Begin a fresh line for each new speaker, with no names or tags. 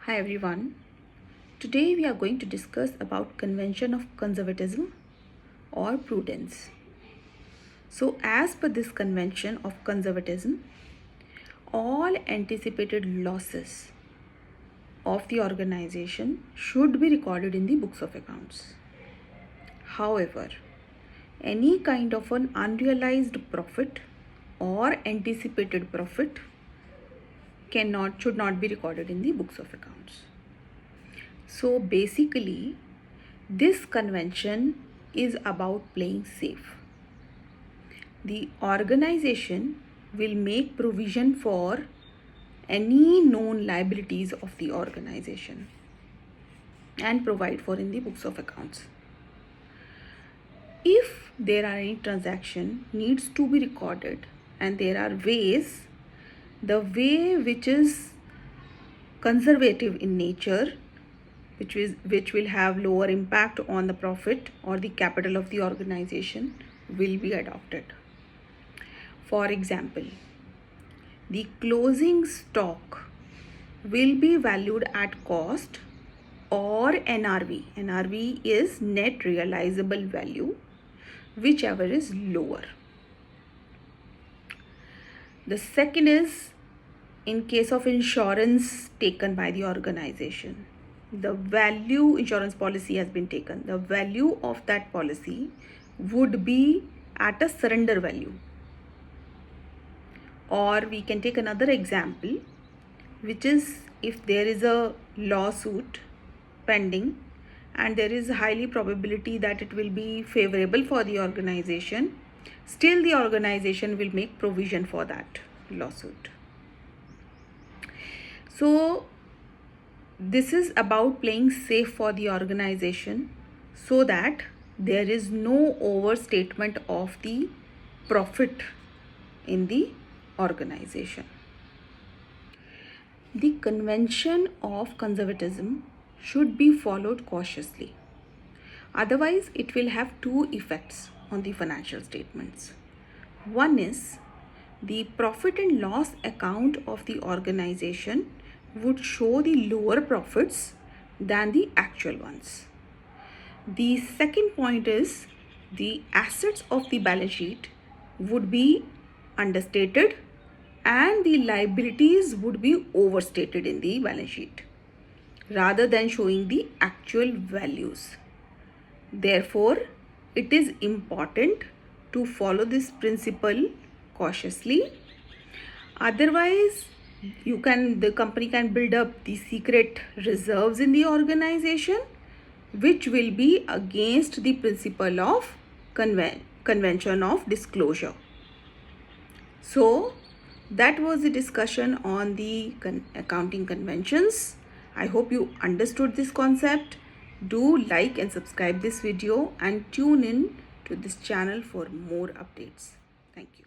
Hi everyone. Today we are going to discuss about convention of conservatism or prudence. So as per this convention of conservatism, all anticipated losses of the organization should be recorded in the books of accounts. However, any kind of an unrealized profit or anticipated profit should not be recorded in the books of accounts. So basically, this convention is about playing safe. The organization will make provision for any known liabilities of the organization and provide for in the books of accounts. If there are any transaction needs to be recorded, and there are ways, the way which is conservative in nature, which will have lower impact on the profit or the capital of the organization, will be adopted. For example, the closing stock will be valued at cost or NRV. NRV is net realizable value, whichever is lower. The second is in case of insurance taken by the organization. The value insurance policy has been taken. The value of that policy would be at a surrender value. Or we can take another example, which is if there is a lawsuit pending and there is a highly probability that it will be favorable for the organization, still the organization will make provision for that lawsuit. So this is about playing safe for the organization so that there is no overstatement of the profit in the organization. The convention of conservatism should be followed cautiously. Otherwise, it will have two effects on the financial statements. One is the profit and loss account of the organization would show the lower profits than the actual ones. The second point is the assets of the balance sheet would be understated and the liabilities would be overstated in the balance sheet rather than showing the actual values. Therefore, it is important to follow this principle cautiously. Otherwise, the company can build up the secret reserves in the organization, which will be against the principle of convention of disclosure. So that was the discussion on the accounting conventions. I hope you understood this concept. Do like and subscribe this video and tune in to this channel for more updates. Thank you.